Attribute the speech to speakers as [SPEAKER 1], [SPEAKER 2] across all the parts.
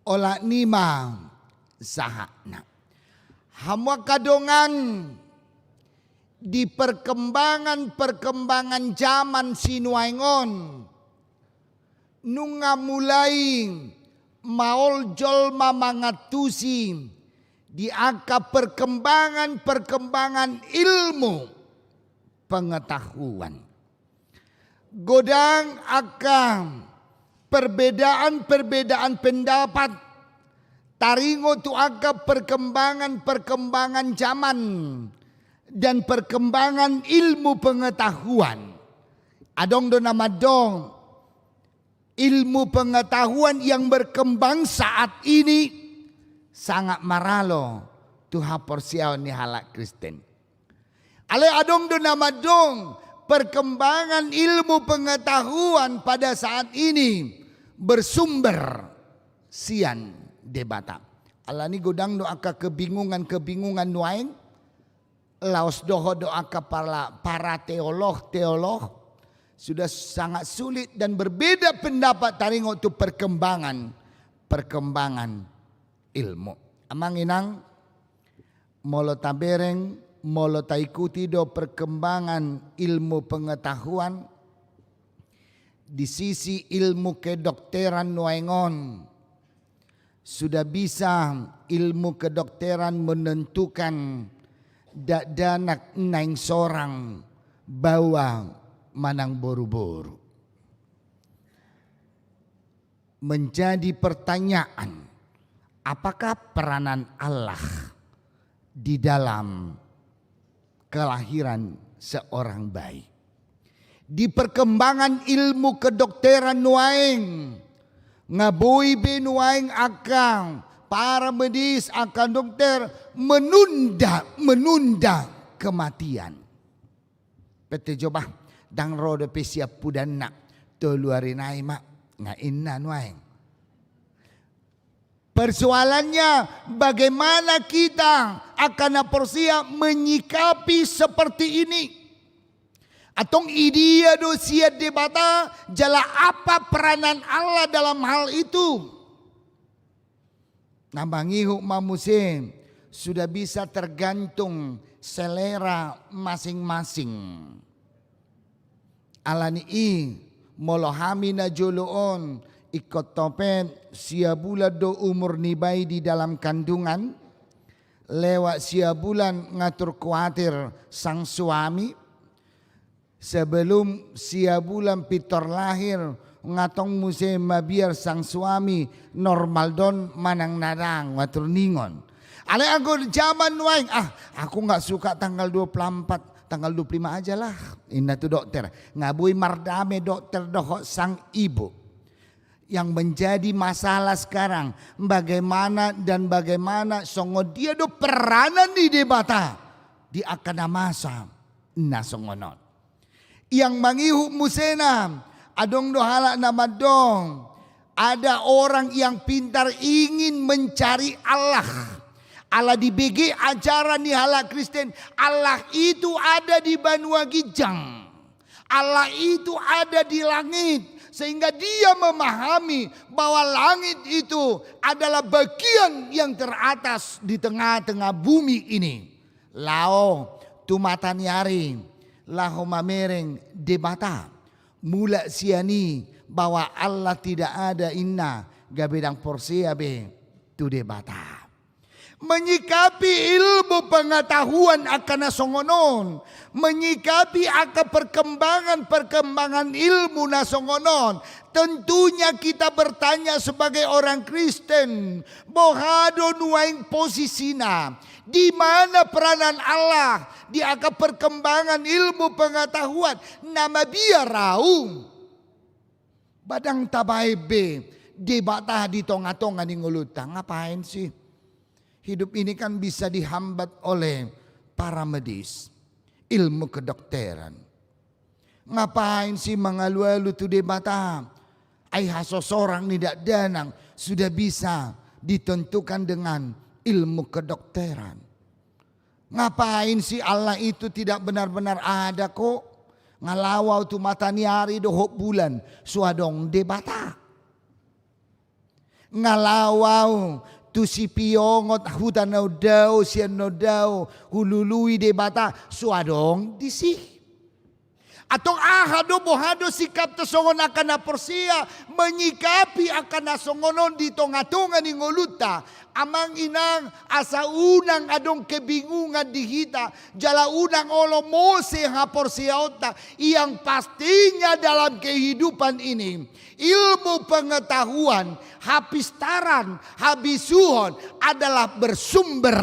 [SPEAKER 1] olah nima sahakna. Hamwa kadongan di perkembangan zaman sinuaingon nunga mulai maol jolma mangatusi di angka perkembangan ilmu pengetahuan. Godang akan perbedaan pendapat taringo tu angka perkembangan zaman dan perkembangan ilmu pengetahuan. Adong do nama dong ilmu pengetahuan yang berkembang saat ini sangat maralo tuha porsiaw ni halak Kristen. Ale adong do nama dong perkembangan ilmu pengetahuan pada saat ini bersumber sian debata. Ala ni godang do aka kebingungan nuain. Laos doho do aka para teolog sudah sangat sulit dan berbeda pendapat taringo tu perkembangan ilmu. Amang inang molo tabereng molo taikuti do perkembangan ilmu pengetahuan di sisi ilmu kedokteran nuaingon sudah bisa ilmu kedokteran menentukan danak naing sorang bawa manang boru-boru. Menjadi pertanyaan, apakah peranan Allah di dalam kelahiran seorang bayi? Di perkembangan ilmu kedokteran nuaing, ngabui benuaing akang, para medis akan dokter menunda kematian. Pete coba dang roda pesiap pudanna toluarinai mak ngainna nuaing. Persoalannya bagaimana kita akan porsia menyikapi seperti ini. Atong idia dosia debata jala apa peranan Allah dalam hal itu. Nambangihu mamusim sudah bisa tergantung selera masing-masing. Alani molohami na joloon ikot topet sia bulan do umur nibai di dalam kandungan. Lewat sia bulan ngatur kuatir sang suami. Sebelum sia bulan pitor lahir ngatong musim mabiar sang suami normal don manang nadang ngatur ningon. Ale aku zaman waing aku nggak suka tanggal 24, tanggal 25 aja lah. Inna tu dokter ngabui mardame dokter doh sang ibu. Yang menjadi masalah sekarang bagaimana songo dia do peranan di debata di akana masa nasongonon. Yang mangihu musena adong do halak nama dong. Ada orang yang pintar ingin mencari Allah. Allah di BG ajaran di halak Kristen. Allah itu ada di Banua Gijang. Allah itu ada di langit. Sehingga dia memahami bahwa langit itu adalah bagian yang teratas di tengah-tengah bumi ini. Lao tumatan yari. Laho mamereng debata. Mula siani bahwa Allah tidak ada inna gabedang porsia be tu debata. Menyikapi ilmu pengetahuan akan nasongonon. Menyikapi akan perkembangan ilmu nasongonon. Tentunya kita bertanya sebagai orang Kristen. Bohado nuaing posisina. Di mana peranan Allah di akan perkembangan ilmu pengetahuan. Nama biar raung. Badang tabai be. Debata di tonga-tonga di ngulutang. Ngapain sih? Hidup ini kan bisa dihambat oleh para medis. Ilmu kedokteran. Ngapain sih mengalu-alu tu debata? Ai seseorang tidak danang. Sudah bisa ditentukan dengan ilmu kedokteran. Ngapain sih Allah itu tidak benar-benar ada kok. Ngalawau tu mataniari dohok bulan. Suadong debata. ngalawau tu si piongot hutan no daw sian no daw hulului de bata suadong disih. Atong ahado bohado sikap tesongon akan naporsia menyikapi akan nasongonon di tongatongan ni ngoluta amang inang asa unang adong kebingungan di hita jala unang olo mose haporsia otak yang pastinya dalam kehidupan ini ilmu pengetahuan hapistaran habisuhon adalah bersumber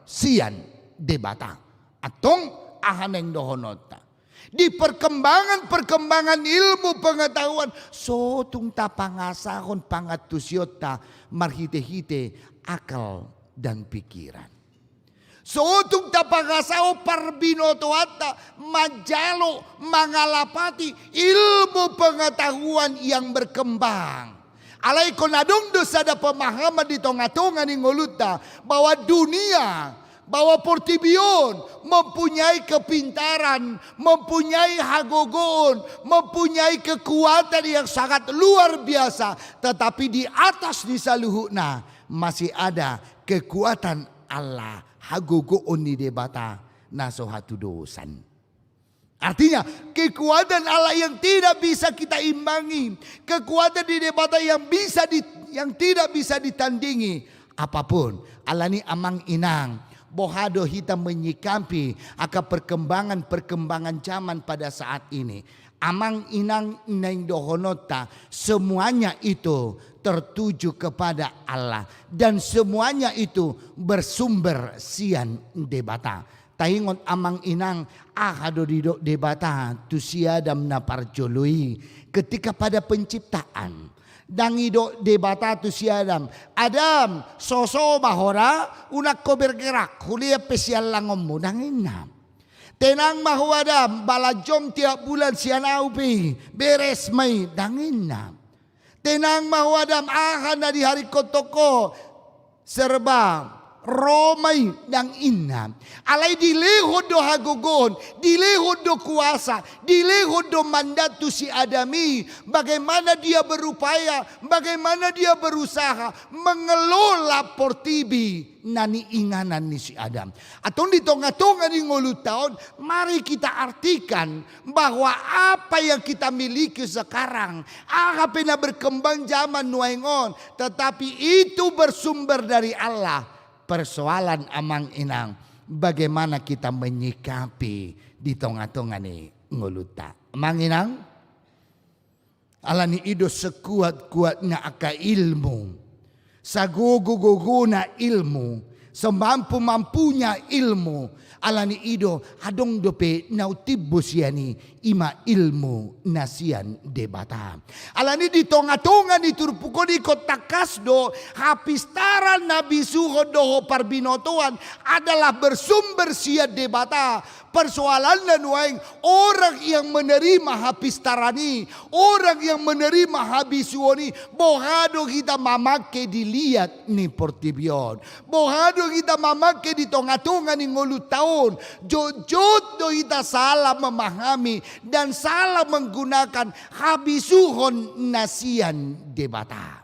[SPEAKER 1] sian debata atong ahaneng dohonota. Di perkembangan ilmu pengetahuan sotung tapangasahon pangatusyota marhite-hite akal dan pikiran. Sotung tapangasahon parbinotoata majalo mangalapati ilmu pengetahuan yang berkembang. Alai konadong dosa ada pemahaman di tonga-tonga ni ngoluta bahwa dunia bahwa Portibion mempunyai kepintaran, mempunyai hagogon, mempunyai kekuatan yang sangat luar biasa. Tetapi di atas di saluhuna masih ada kekuatan Allah hagogon di debata nasohatu dosan. Artinya kekuatan Allah yang tidak bisa kita imbangi, kekuatan di debata yang tidak bisa ditandingi. Apapun Allah ni amang inang bohado kita menyikapi akan perkembangan zaman pada saat ini. Amang inang neng dohonota semuanya itu tertuju kepada Allah dan semuanya itu bersumber sian debata. Taingon amang inang ahado di debata tu siadam na parjolui ketika pada penciptaan. Dangido debata tu si Adam soso bahora unak ko bergerak hulia pesial langommu dangina tenang mahu Adam balajom tiap bulan sianau pi beres mai dangina tenang mahu Adam ahan di hari kotoko serba romai dang inna alai dilehod do hagogon dilehod do kuasa dilehod do mandat tu si Adami bagaimana dia berupaya bagaimana dia berusaha mengelola Portibi nani inganan ni si Adam atau di tonga-tonga di ngolutaon mari kita artikan bahwa apa yang kita miliki sekarang apa yang berkembang zaman nuengon tetapi itu bersumber dari Allah. Persoalan amang inang bagaimana kita menyikapi di tonga-tonga ni ngoluta. Amang inang alani ido sekuat-kuatnya aka ilmu, sagugu-guguna ilmu, semampu-mampunya ilmu. Alani ido adong dope nautibus yani ima ilmu nasian debata. Alani di tonga-tonga di turpuko di kota kasdo hapistaran nabi suho doho parbinotoan adalah bersumber sia debata. Persoalan dan waing orang yang menerima hapistarani, orang yang menerima habisuoni, bohado kita mamake dilihat ni Portibion, bohado kita mamake di tonga-tonga ni ngolu tahun, jojot do kita salah memahami dan salah menggunakan habisuhon nasian debata.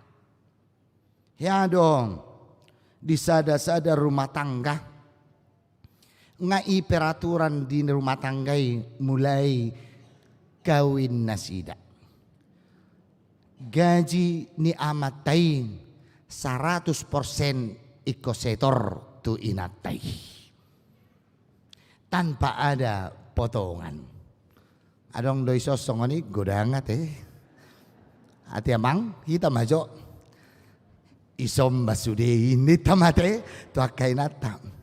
[SPEAKER 1] Ya dong, di sada-sada rumah tangga. Ngai peraturan di rumah tanggai mulai kawin nasida. Gaji ni amatain 100% ikosetor tu inatai. Tanpa ada potongan. Adong doi sosong ni godangat Ati amang kita majo. Isom basude ini tamate tu akai natam.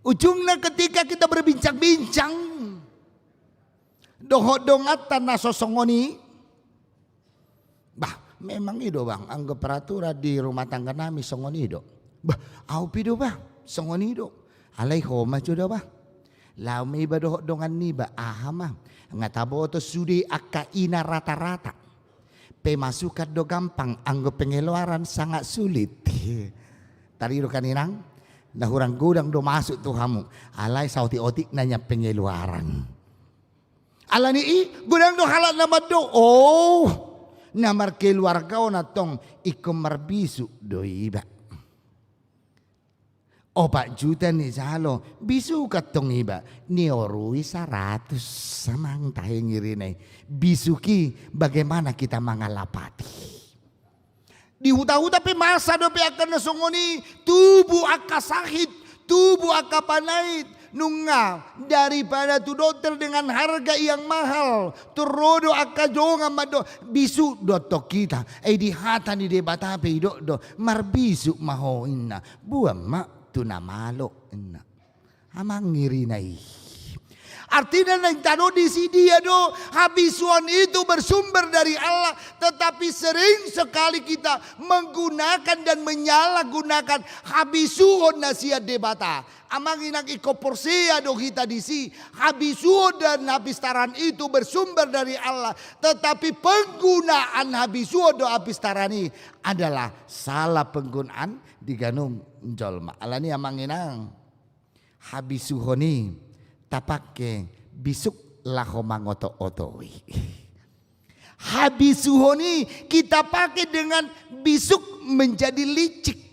[SPEAKER 1] Ujungnya ketika kita berbincang-bincang dohodongatan nasosongoni bah memang itu bang anggap peraturan di rumah tangga nami songoni do bah au pido bah songoni do alai homa jodo bah lau me ba dohodongan ni ba ahama ngatabo to sudi akaina rata-rata pemasukan do gampang anggap pengeluaran sangat sulit tadi do kaninang nah orang gudang do masuk tuh kamu alai sauti otik nanya pengeluaran alani gudang do halat nama do namar keluarga onatong iko marbisu do iba. Opat juta ni salo bisu katong iba ni orui 100 samang tayo ngirinay. Bisuki bagaimana kita mengalapati. Di huta-huta pe masa do pe akan nasongoni tubuh aka sakit, tubuh aka panait. Nunga daripada tu dokter dengan harga yang mahal turodo akajonga mado bisu doto kita di hata ni debata pe do marbisu maho inna buam mak tu namalo inna amang ngirinai. Artinya yang tado di sini do habisuan itu bersumber dari Allah, tetapi sering sekali kita menggunakan dan menyalahgunakan habisuan nasihat debata. Amang inang iko porsia do kita di si habisuan dan habistaran itu bersumber dari Allah, tetapi penggunaan habisuan do habistaran ini adalah salah penggunaan diganung jolma. Alani amang inang habisuhoni tapake bisuk laho mangoto-otoi. Habisuhoni kita pakai dengan bisuk menjadi licik.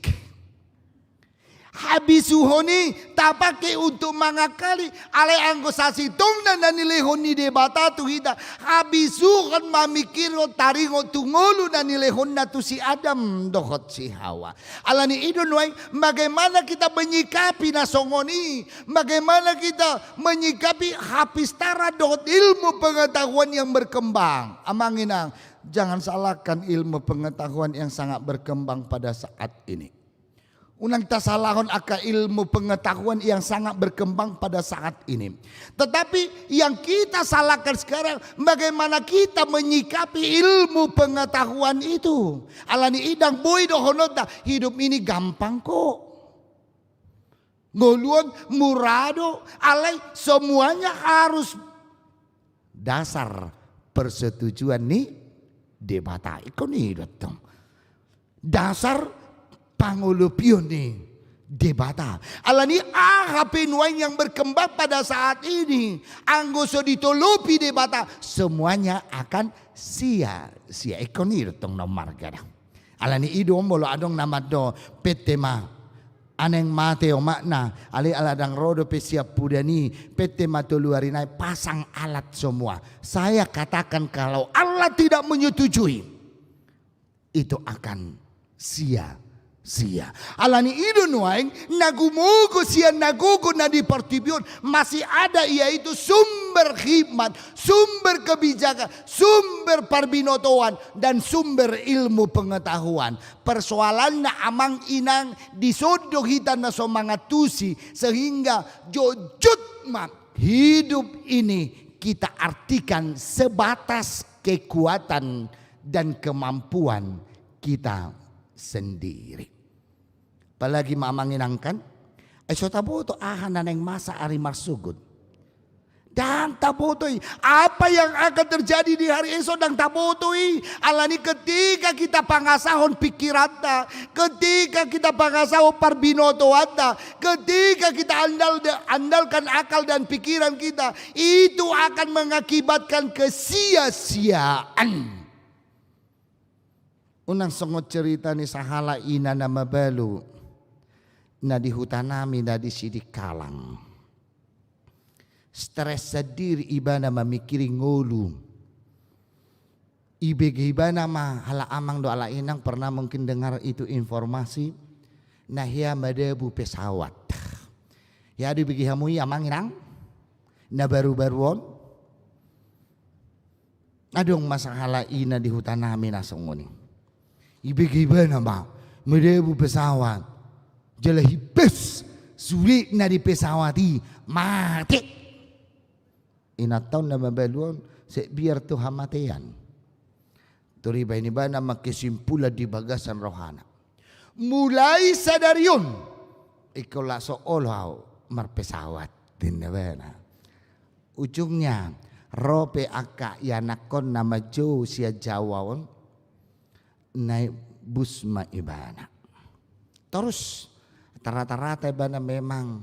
[SPEAKER 1] Habisuhoni tak pakai untuk mangakali alai anggo sasitong dan nilehoni debata tu kita. Habisuhon mamikiro taringo tungolu dan nilehon na tu si Adam dohot si Hawa. Alani idon wai bagaimana kita menyikapi nasongoni, bagaimana kita menyikapi hapistara dohot ilmu pengetahuan yang berkembang. Amanginang jangan salahkan ilmu pengetahuan yang sangat berkembang pada saat ini. Unang tasalahon aka ilmu pengetahuan yang sangat berkembang pada saat ini. Tetapi yang kita salahkan sekarang bagaimana kita menyikapi ilmu pengetahuan itu. Alani idang boy dohonota hidup ini gampang kok. Ngoluan murado alai semuanya harus dasar persetujuan nih debata ikoni datang. Dasar pangulupion nih debata. Alani HP nuain yang berkembang pada saat ini. Anggoso ditolupi debata. Semuanya akan sia ikonir tong nomar gadang. Alani idom bolo adong nama do petema. Aneng mate o makna. Ali aladang rodo pesiap pudani. Petema toluarinai pasang alat semua. Saya katakan kalau Allah tidak menyetujui. Itu akan sia. Alani idon waing nagumugo siya nagugo na di partibion masih ada yaitu sumber hikmat, sumber kebijakan, sumber parbinotoan dan sumber ilmu pengetahuan. Persoalan na amang inang disodo kita na somangatusi sehingga jojut mak hidup ini kita artikan sebatas kekuatan dan kemampuan kita sendiri. Apalagi mamanginangkan so taboto ahanan yang masa ari marsugod. Dan tabotoy apa yang akan terjadi di hari esok dan tabotoy alani ketika kita pangasahon pikirata, ketika kita pangasahon parbinotoata, ketika kita andalkan akal dan pikiran kita, itu akan mengakibatkan kesia-siaan. Unang songot cerita ni sahala ina na mabalu na di hutanami na di sidikalang. Stres sadir iba na mamikiri ngolu. Ibig iba na hala amang do ala inang pernah mungkin dengar itu informasi. Na hiya madabu pesawat. Ya di bigi hamui amang inang. Na baru-baruon. Adong masahala ina di hutanami na songoni. Ibig iba na madabu pesawat. Jalahibes sulit na di pesawati mati. Inataw na mabaluan biar tu hamatian. Turiba ini ba na magkisimpula di bagasan rohana. Mulai sadar yun ikaw laso olaw marpesawat din na ba na. Ujungnya rope aka yanakon na majo siya jawawon na busma ibana. Terus rata-rata ba na memang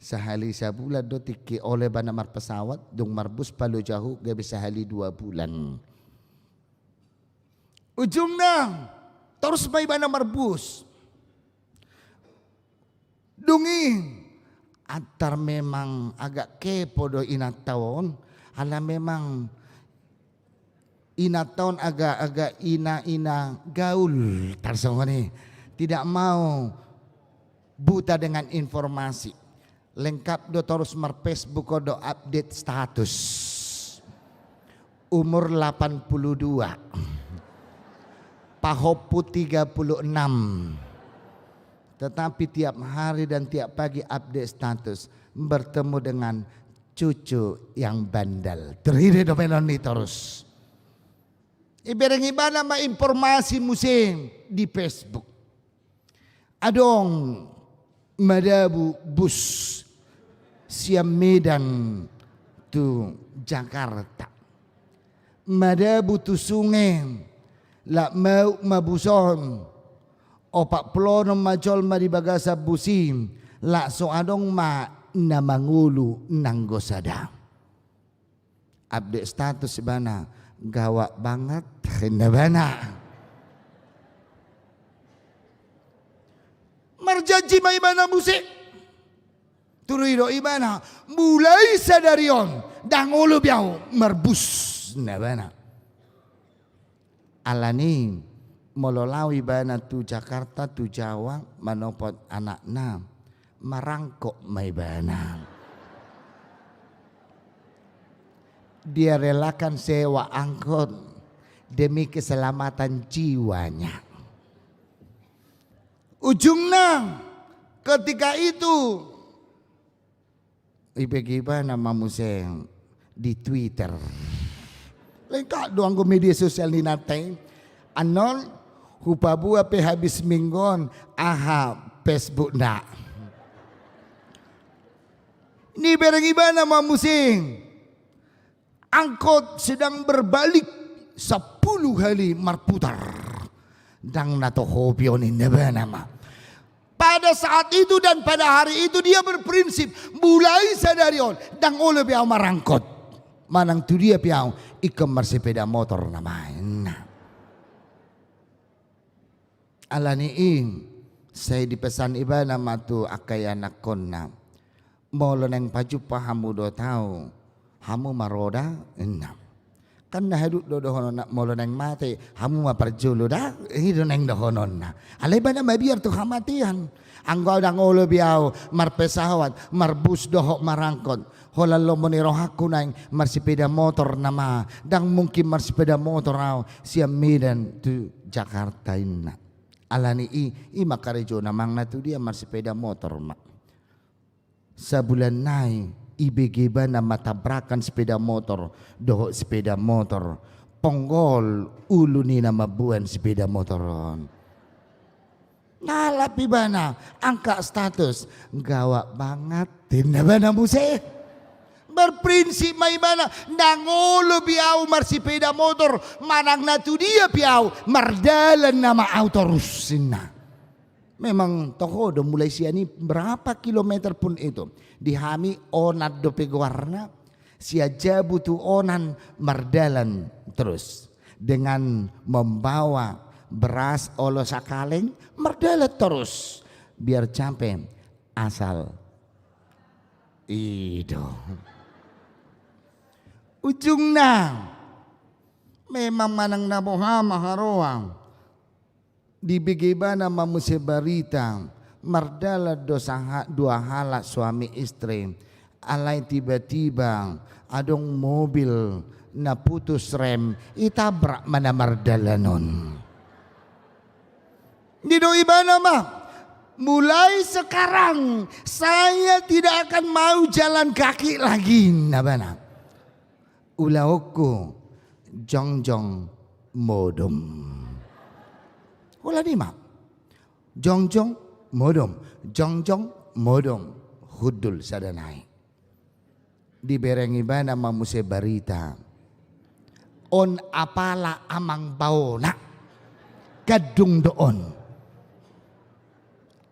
[SPEAKER 1] sehali sebulan do tiki oleh ba na marpesawat dong marbus palo jauh gabi sehali 2 bulan. Ujungnya terus may ba na marbus. Dungi antar memang agak kepo do inataon. Ala memang inataon agak ina gaul. Tarsong ni tidak mau buta dengan informasi. Lengkap do terus Facebook do update status. Umur 82. Pahopu 36. Tetapi tiap hari dan tiap pagi update status bertemu dengan cucu yang bandel. Terhiri do meloni terus. Ibereng iba na informasi musim di Facebook. Adong madabu bus siam Medan tu Jakarta. Madabu tu sungai la mau mabuson opak plono majol maribagasa busim la so adong ma na mangulu nang gosada. Update status bana gawak banget na bana. Marjanji may mana musik. Turuiro ibana mulai sadarion dang ulo biao merbus na bana. Alani mololawi bana tu Jakarta tu Jawa manopot anak na marangkok may bana. Dia relakan sewa angkot demi keselamatan jiwanya. Ujungnya ketika itu iba nama museng di Twitter. Lengkap doang ke media sosial ni natay. Anon hupabua pe habis minggon aha Facebook na. Ni bereng iba nama museng. Angkot sedang berbalik 10 kali marputar. Dang natohopyo ni neba nama. Pada saat itu dan pada hari itu dia berprinsip mulai sadarion dang ole piao marangkot. Manang tu dia piao ikam bersepeda motor namain. Alani ing saya dipesan iba nama tu akay anak konna. Molo neng paju pahamu do tahu. Hamu maroda enam. Kan na hadut do dohonon na molo neng mati. Hamu maparjulo da. Hido neng dohonon na. Alay ba na mabiar tu kamatian. Anggaw dang ulo biyaw. Marpesawat. Marbus dohok marangkot. Holalo mo ni rohaku nang marsipeda motor nama. Dang mungkin marsipeda motor raw. Siya Medan tu Jakarta ina. Alani i makarejo namang na tu dia marsipeda motor mak. Sa bulan nai. IBG ba na matabrakan sepeda motor, doho sepeda motor, ponggol ulo ni na mabuan sepeda motoron. Nalapi ba na angka status gawa banget din na ba na muse? Berprinsip may ba na nangulo biyaw marsipeda motor manang na tu dia biyaw mardalan na maautorusin na. Memang toko do mulai siya ni berapa kilometer pun itu. Dihami onat do peguarna. Siya jabu tu onan mardalan terus. Dengan membawa beras olo sakaleng mardalan terus. Biar sampai asal. Itu. Ujungnya. Memang manang nabuha maharuang. Dibigiba na mamusi barita mardala dua halak suami istri alay tiba-tiba adong mobil na putus rem itabrak mana mardala nun. Dino iba nama mulai sekarang saya tidak akan mau jalan kaki lagi nabana. Ulauku jongjong modom. Wala ni ma. Jongjong modom. Jongjong modom. Hudul sadanay. Diberengi ba na mamuse barita. On apala amang baona. Kadung doon.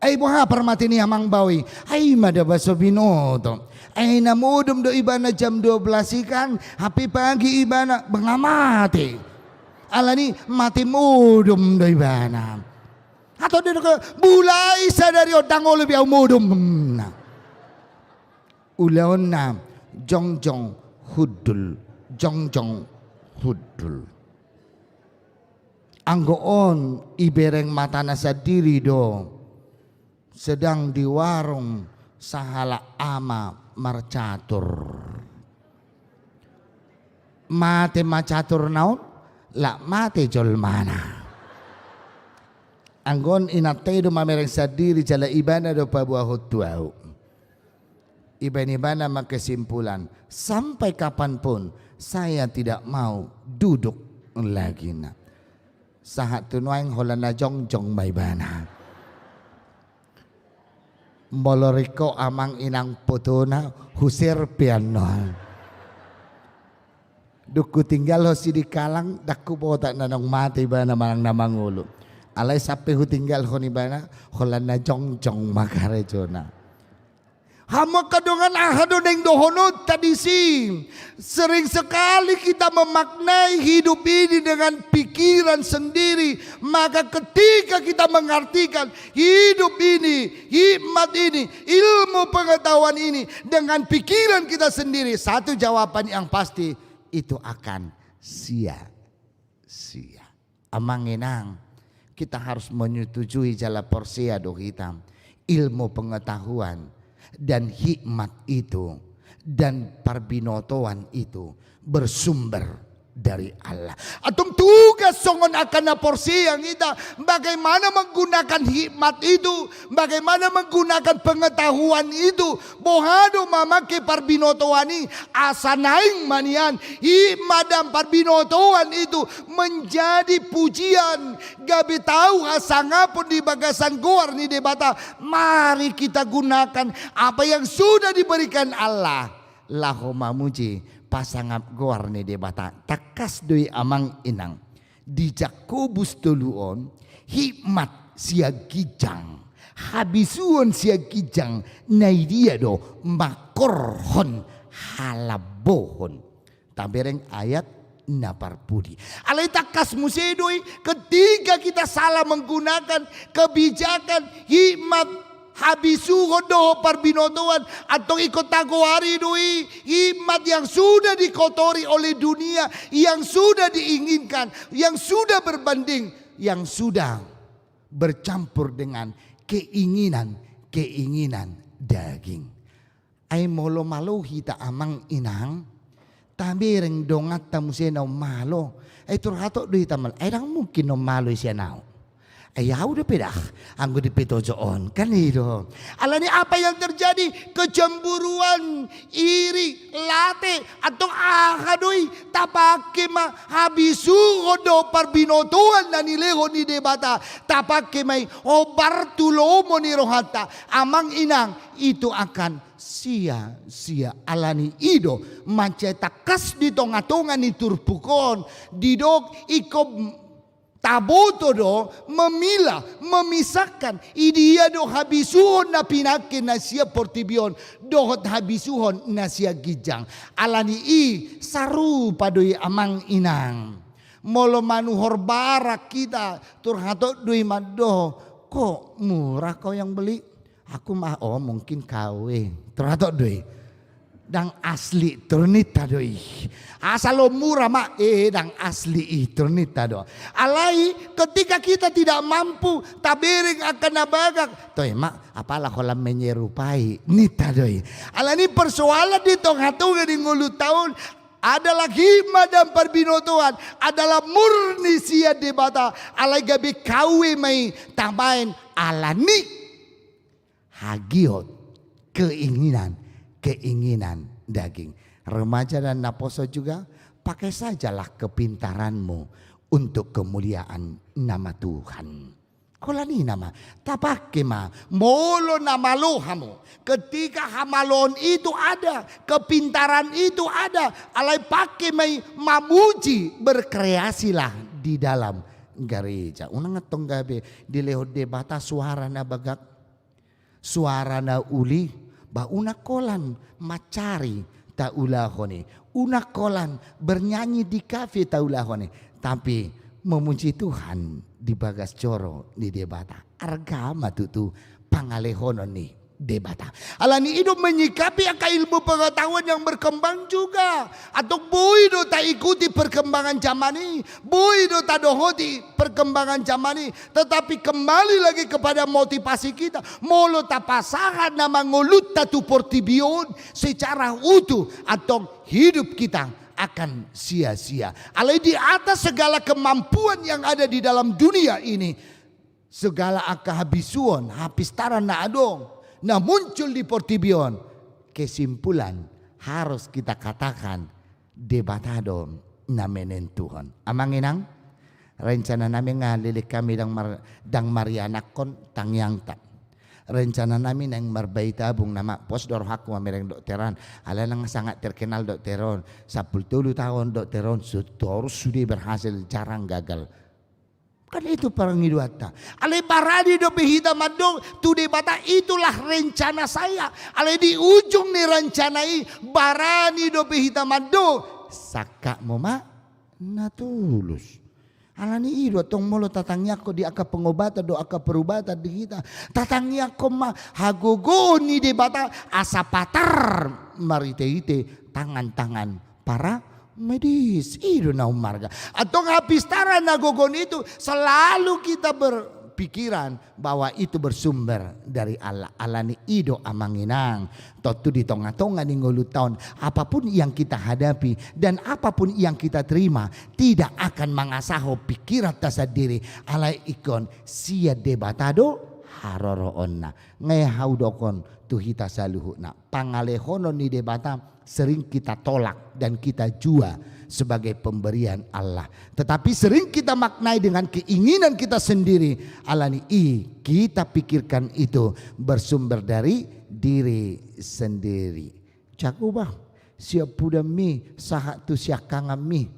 [SPEAKER 1] Ay buha parmati ni amang bawi. Ay madabaso binoto. Ay namudom do iba na jam 12 ikan. Happy pagi iba na bangamati. alani mati mudum doi bana. Atau dia bulai sadari odang lebih mudum. Ulaon na jongjong hudul, jongjong hudul. Anggoon ibereng mata nasa diri do sedang di warung sahala ama marcatur. Mate macatur naon la mate jol mana. Anggon inate do mamereng sadiri jala ibana do pabuah hutuau. Ibana kesimpulan sampai kapanpun saya tidak mau duduk lagi nak. Sahat tunuang holana jongjong baibana. Moloriko amang inang potona husir piano. Duku tinggal ho di kalang dakku botak nanong mati bana manang namangulu. Alay sape hu tinggal ho ni bana holana jongjong makarejona. Hama kadongan ahado neng dohonot tadi sing. Sering sekali kita memaknai hidup ini dengan pikiran sendiri. Maka ketika kita mengartikan hidup ini, hikmat ini, ilmu pengetahuan ini dengan pikiran kita sendiri, satu jawaban yang pasti itu akan sia-sia. Amanginang kita harus menyetujui jala porsia do hitam. Ilmu pengetahuan dan hikmat itu dan parbinotoan itu bersumber dari Allah. Atau tugas songon akan porsi yang kita bagaimana menggunakan hikmat itu, bagaimana menggunakan pengetahuan itu. Bohado mamake parbinotoani asanaing manian hikmat dan parbinotoan itu menjadi pujian. Gabi tahu asangapun di bagasan goar ni debata. Mari kita gunakan apa yang sudah diberikan Allah. Lahu mamuji pasangap goar ni debata takas doi amang inang di Jakobus tuluon hikmat sia gijang habisuon sia gijang naidia do makorhon halabohon tabereng ayat naparpudi alai takas musedoi ketika kita salah menggunakan kebijakan hikmat habisuhon doho parbinotoan atau ikut tagoari doi hikmat yang sudah dikotori oleh dunia, yang sudah diinginkan, yang sudah berbanding, yang sudah bercampur dengan keinginan daging. Ay molo malo hita amang inang tabireng dongat tamusena malo ay turhato do hita mal ay mungkin no malo siya nao. Ayaw udah pedah, anggo dipito joon kan itu. Alani apa yang terjadi? Kecemburuan, iri, late atau ahadoi tapake ma habisu godo parbinotuan na nileho ni debata tapake may obartulomo ni rohata amang inang itu akan sia-sia alani ido macetakas di tonga-tonga ni turpukon didok ikob taboto do memilah, memisahkan idia do habisuhon na pinakin na siya portibion dohot habisuhon na siya gijang alani i saru padoy amang inang molo manuhor barak kita turhato doi maddo kok murah kau yang beli aku mah oh mungkin kawe turhato doi dang asli ternita doi asal murah mak dang asli ternita do alai ketika kita tidak mampu tabering akan nabagak toy mak apalah kolam menyerupai nita doi alani persoalan di tong-tong di ngulu tahun adalah hikmat dan perbinotoan adalah murni sia debata alai gabi kawe mai tambahin alani hagiot keinginan daging. Remaja dan naposo juga pakai sajalah kepintaranmu untuk kemuliaan nama Tuhan. Kolani nama tapake ma molo nama lohamu ketika hamalon itu ada kepintaran itu ada alai pakai mai mamuji berkreasilah di dalam gereja. Unang ngetong gabe di lehot debata suara na bagak suara na uli ba unakolan macari taulahone unakolan bernyanyi di kafe taulahone tapi memuji Tuhan di bagas coro ni debata. Argama tutu pangalehonon ni debata. Alani hidup menyikapi akan ilmu pengetahuan yang berkembang juga. Atau bui do tak ikuti perkembangan zaman ini. Bui do tak dohoti perkembangan zaman ini. Tetapi kembali lagi kepada motivasi kita. Molo tak pasangan nama ngulut tatu portibion secara utuh. Atau hidup kita akan sia-sia. Alai di atas segala kemampuan yang ada di dalam dunia ini. Segala akahabisuan, hapistaran na adong. Nah muncul di Portibion. Kesimpulan harus kita katakan debatado na menentuhan. Amanginang rencana namin nga lilik kami dang marianakon tangyang ta. Rencana namin ang marbaita bung nama posdor haku mereng dokteran. Ala nang sangat terkenal dokteron. 10 tahun dokteron sudah berhasil jarang gagal. Kan itu parang iduata. Ale barani do behita madong tu debata itulah rencana saya. Ale di ujung nih rencanai barani do behita madong saka moma natulus. Alani ido tong molo tatangnya ko di aka pengobatan do aka perubatan di kita. Tatangnya ko ma hagogo ni debata asa patar marite-ite tangan-tangan para medis itu na umarga atau ngapistaran nagogon itu selalu kita berpikiran bahwa itu bersumber dari Allah. Alani ido amanginang totu di tonga-tonga di ngolutaon apapun yang kita hadapi dan apapun yang kita terima tidak akan mengasaho pikiran tasadiri alai ikon sia debatado haroroonna ngayahaudokon tuhita saluhuna pangalehonon ni debata sering kita tolak dan kita jua sebagai pemberian Allah. Tetapi sering kita maknai dengan keinginan kita sendiri. Alani kita pikirkan itu bersumber dari diri sendiri. Cakubah siap puda mi sahat tu siak kangami.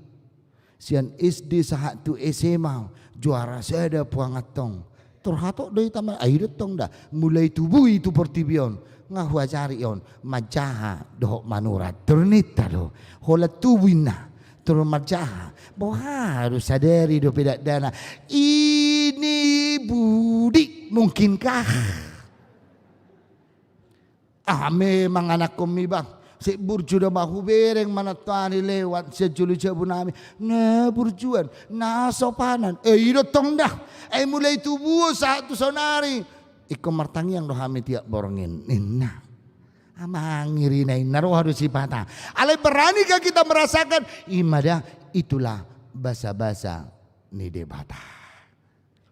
[SPEAKER 1] Sian SD sahat tu SMA juara saya ada puangatong. Terhatok dari taman air tong dah mulai tubuh itu portibion. Ngahua cari on majaha doh manurat ternita do hola tuwina turun majaha bahwa harus sadari do pedak dana ini budi mungkinkah memang anak kami bang si burju do bahu bereng mana tani lewat sejulu jabu nami na burjuan na sopanan iro tong dah mulai tubuh satu sonari iko martangyang do hami tiak borongin inna amangiri na inaro harus sipata alai beranikah kita merasakan imada itulah basa-basa ni debata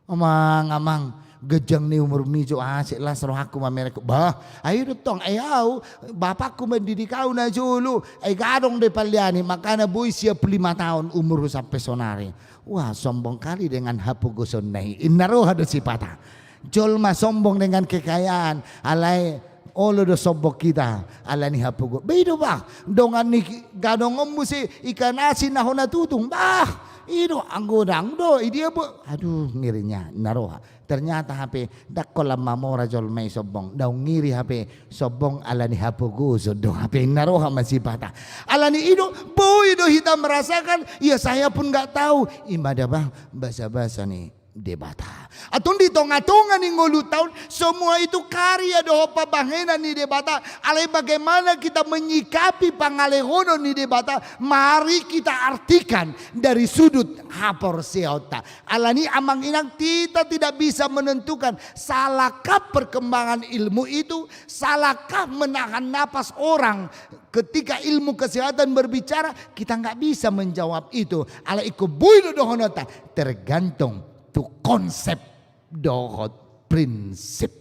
[SPEAKER 1] amang gejang ni umur mijo asik lah seroh aku mamerek bah ayo tong ayaw bapakku mendidik kau na julu gadong de paliani makana boy siap 5 tahun umur sampai sonari wah sombong kali dengan hapugoson nai inaro harus sipata jolma sombong dengan kekayaan alai olo do sombong kita alani hapugo bedo bah dongan ni gadong musi ikan asin na hona tutung bah itu anggodang do dia bu aduh ngirinya naroha ternyata HP dakola mamora jolma sombong daun ngiri HP sombong alani hapugo so do HP naroha masih patah alani itu boy do kita merasakan ya saya pun nggak tahu ibadah bah basa-basa nih debata atau di tonga-tonga nih ngolu tahun semua itu karya doho pabangenan nih debata alai bagaimana kita menyikapi pangalehono nih debata mari kita artikan dari sudut hapor seota alani amang inang kita tidak bisa menentukan salahkah perkembangan ilmu itu salahkah menahan napas orang ketika ilmu kesehatan berbicara kita nggak bisa menjawab itu alai iko buido dohonota tergantung tu konsep dohot prinsip.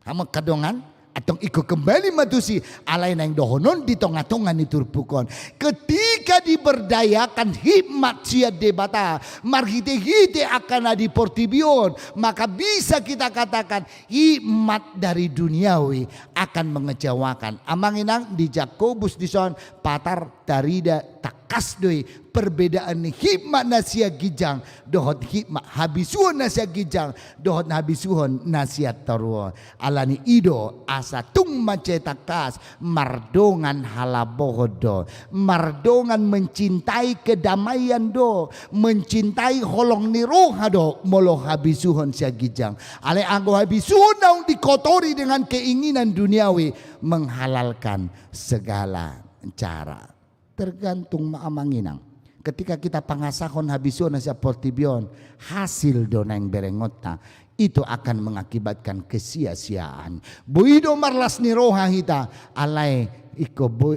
[SPEAKER 1] Hama kadongan atau iko kembali matusi alai nang dohonon di tonga-tonga ni turpukon. Ketika diberdayakan hikmat sia debata marhite-hite akan adi portibion maka bisa kita katakan hikmat dari duniawi akan mengecewakan. Amanginang di Jakobus dison patar darida tak kas doi perbedaan ni hikmat nasihat gijang dohot hikmat habisuhon nasihat gijang dohot habisuhon nasihat taruh alani ido asa tung macetakas mardongan halabohodo mardongan mencintai kedamaian do mencintai holong niroha do molo habisuhon sia gijang ale anggo habisuhon naung dikotori dengan keinginan duniawi menghalalkan segala cara tergantung maamanginang. Ketika kita pangasahon habisuhon nasihat portibion hasil dona yang berengota itu akan mengakibatkan kesia-siaan. Buido marlas niroha hita alai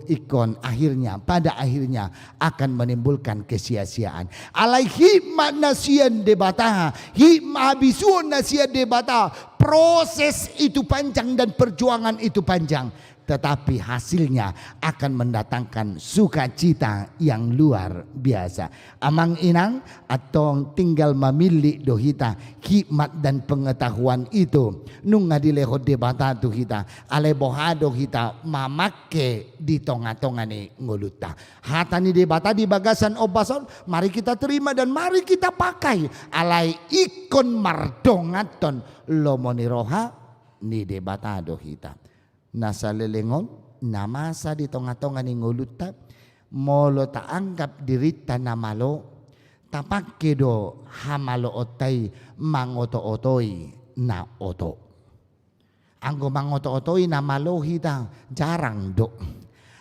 [SPEAKER 1] ikon akhirnya pada akhirnya akan menimbulkan kesia-siaan. Alai hikmat nasihat debata, hikmat habisuhon nasihat debata. Proses itu panjang dan perjuangan itu panjang. Tetapi hasilnya akan mendatangkan sukacita yang luar biasa. Amang inang atau tinggal memilih dohita hikmat dan pengetahuan itu. Nung ngadileho debata tu kita. Ale bohado kita mamake di tonga-tongani nguluta. Hatani debata di bagasan obason. Mari kita terima dan mari kita pakai. Alai ikon mardongaton lomoniroha ni debata dohita. Nasa lelengon namasa di tonga-tonga ni nguluta molo ta anggap dirita namalo tapakke do hamalo otai mangoto-otoi na oto anggo mangoto-otoi namalo hita jarang do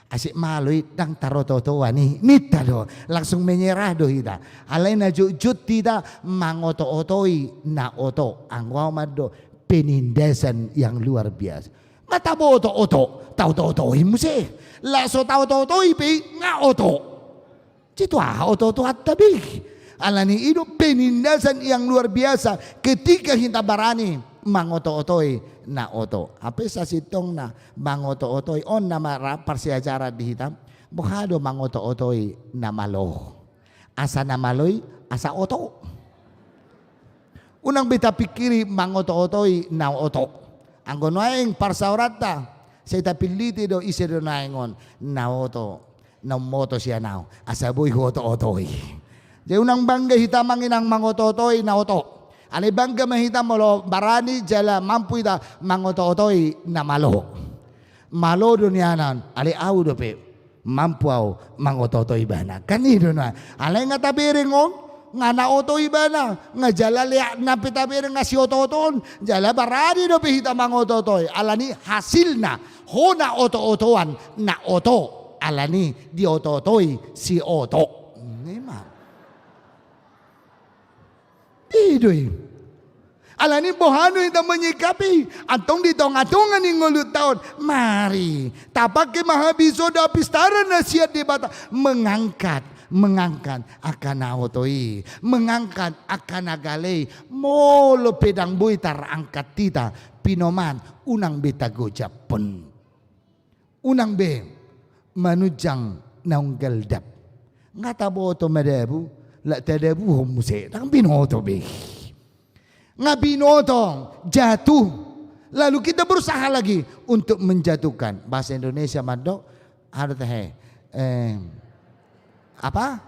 [SPEAKER 1] asik maloi dang taroto-toa ni nita do langsung menyerah do hita alai na jujut hita mangoto-otoi na oto anggo mado penindasan yang luar biasa. Mata bo oto-oto, tau-tau-tohin mo siya. Laso tau-tau-tohin nga oto. Cito oto-oto at tabi. Alani ino penindasan yang luar biasa ketika hinta barani mangoto-otoy na oto. Apa sa sitong na mangoto-otoy on na parsiacara di hitam. Buhado mangoto-otoy na malo. Asa na maloy, asa oto. Unang beta pikiri mangoto-otoy na oto. Ang gunaing parsaurata sa itapiliti do isi do naingon na oto na moto siya now asaboy oto-otoy. Di unang bangga hitamang inang mangoto-otoy na oto. Ani bangga mahitam mo barani jala mampu ita mangoto-otoy na malo. Malo do niyanan ali aw do pe mampu aw mangoto-otoy bana. Kanido na. Alay nga tabiringon nga na otoy ba na nga jala liak na pitabir nga si ototon jala barani do pihita mang ototoy alani hasil na ho na oto-otoan na oto alani di ototoy si oto nema idoy alani bohano ita menyikapi atong ditong-atongan ni ngulut taon mari tapak ke mahabiso da pistara nasihat di bata mengangkat akan autoi, mengangkat akan agalay, molo pedang buitar angkat tita, pinoman, unang beta gojapon. Unang be, manujang naung galdap. Nga tabo to madabu, la tadabu homuse, tang binoto be. Nga binotong, jatuh. Lalu kita berusaha lagi untuk menjatuhkan. Bahasa Indonesia mado, harus apa?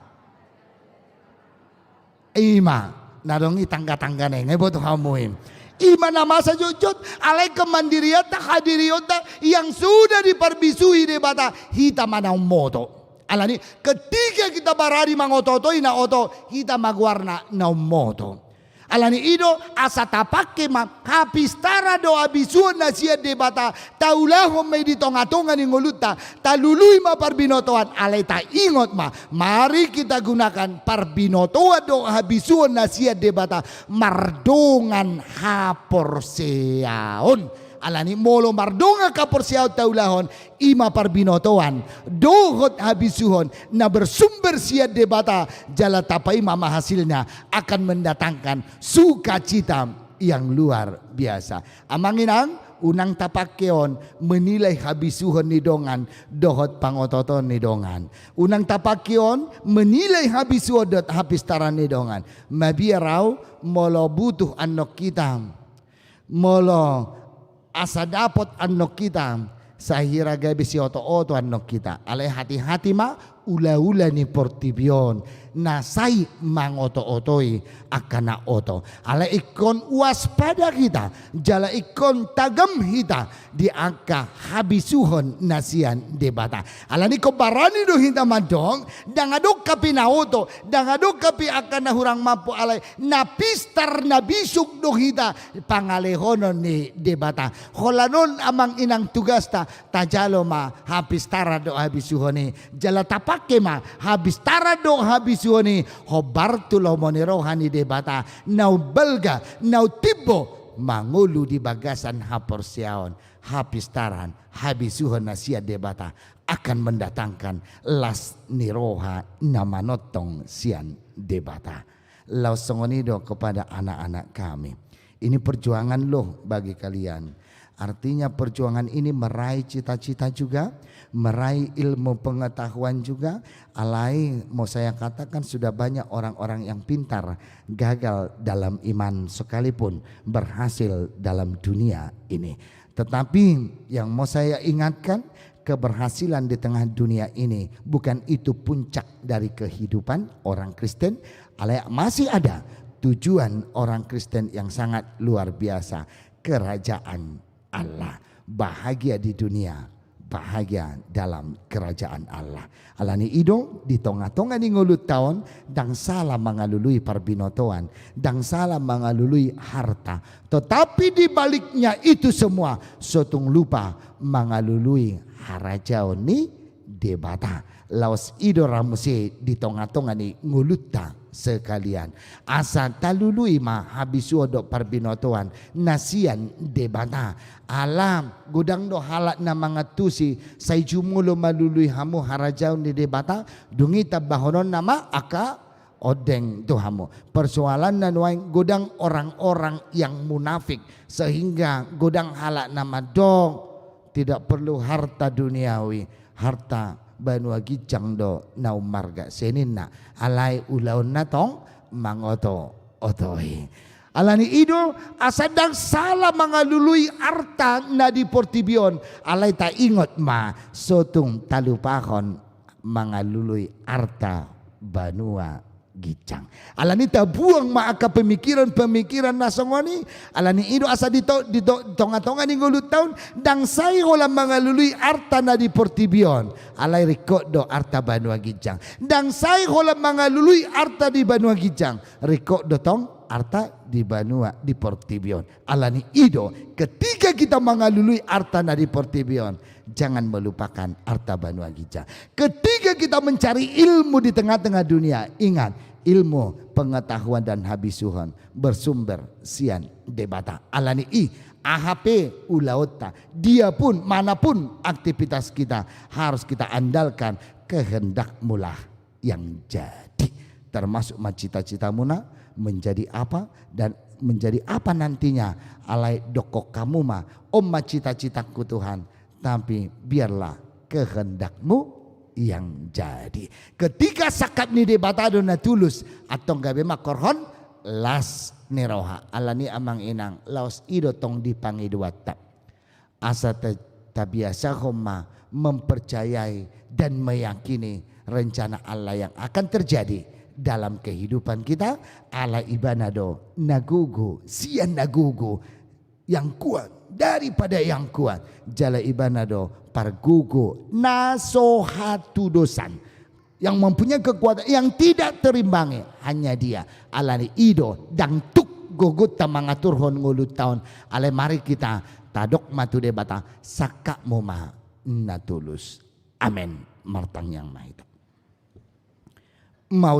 [SPEAKER 1] Ima narong itangga-tangga neng boto hamuin. Ima nama sajujut alai kemandirian tak hadiriyota yang sudah diperbisui di bata hita manau moto. Alani ketika kita barari mangototo ina oto hita magwarna nau moto. Alani ido asa tapake ma hapistara do abisuan nasihat debata taulah may di tonga-tonga ni nguluta talului ma parbinotoan alay ta ingot ma mari kita gunakan parbinotoan do habisuan nasihat debata mardongan haporseaon alani molo mardonga kaporseaon taulahon ima parbinotoan dohot habisuhon na bersumber siat debata jala tapai mama hasilnya akan mendatangkan sukacita yang luar biasa. Amanginang unang tapakkeon menilai habisuhon nidongan dohot pangototon nidongan. Unang tapakkeon menilai habisuhon dot hapistaran nidongan. Mabiaraw molo butuh anok kita. Molo asa dapot anok kita. Sahira gabi si oto-oto anok kita. Alay hati-hati ma ula-ula ni portibion nasai mangoto-otoi akana oto ala ikon waspada kita jala ikon tagam hita di angka habisuhon nasian debata ala ni ko barani do hita madong dangadok kapi na oto dangadok kapi akana hurang mampu alay napistar nabisuk do hita pangalehonon ni debata holanon amang inang tugas tajalo ma habistara do habisuhoni jala tapake ma habistara do habisuhoni hobartulo monirohani debata nau belga nau tibo mangulu di bagasan haporsiaon hapistaran habisuhon nasia debata akan mendatangkan las niroha namanotong sian debata lausongonido kepada anak-anak kami. Ini perjuangan loh bagi kalian. Artinya perjuangan ini meraih cita-cita juga, meraih ilmu pengetahuan juga. Alai mau saya katakan sudah banyak orang-orang yang pintar gagal dalam iman sekalipun berhasil dalam dunia ini. Tetapi yang mau saya ingatkan, keberhasilan di tengah dunia ini bukan itu puncak dari kehidupan orang Kristen. Alai masih ada tujuan orang Kristen yang sangat luar biasa, kerajaan Allah, bahagia di dunia, bahagia dalam kerajaan Allah. Alani ido di tonga-tonga ni ngulut tahun dang salah mengalului parbinotoan, dang salah mengalului harta. Tetapi di baliknya itu semua sotung lupa mengalului harajau ni debata. Laos ido ramuse di tonga-tonga ni nguluta sekalian. Asa talului ma habisu do parbinotoan nasian debata. Alam gudang do halak na mga tusi say jumulo malului hamu harajau ni debata dungita bahonon nama aka odeng tuhamu. Persoalan na nuaing gudang orang-orang yang munafik sehingga gudang halak nama dong tidak perlu harta duniawi, harta banua gijang do nau marga seninna alai ulaun natong mangoto otoi alani ido asadang salah mangalului arta na di portibion alai ta ingot ma sotung talupahon mangalului arta banua gijang alani ta buang ma aka pemikiran nasongoni alani ido asa dito tonga-tonga ni ngulut taun dang sai hola mangalului arta na di portibion alai riko do arta banua gijang dang sai hola mangalului arta di banua gijang riko do tong arta di banua di portibion alani ido ketika kita mangalului arta na di portibion jangan melupakan arta banua gijang. Ketika kita mencari ilmu di tengah-tengah dunia, ingat ilmu pengetahuan dan habisuhon bersumber sian debata alani AHP ulaota. Dia pun manapun aktivitas kita harus kita andalkan kehendak mulah yang jadi. Termasuk cita-cita muna menjadi apa dan menjadi apa nantinya alai doko kamu ma cita-citaku Tuhan. Tapi biarlah kehendakmu yang jadi. Ketika sakat ni debatado na tulus atau gabe makorhon las neroha alani amang inang laos ido tong dipangiduata asa tabiasa homa mempercayai dan meyakini rencana Allah yang akan terjadi dalam kehidupan kita. Ala ibanado nagugu sian nagugu yang kuat daripada yang kuat jala ibanado pargugu nasohatu dosan yang mempunyai kekuatan yang tidak terimbangi hanya dia alani ido dan tuk gogut tamangaturhon ngulut tahun ale mari kita tadok matu debata sakak moma natulus amen martang yang mahita mau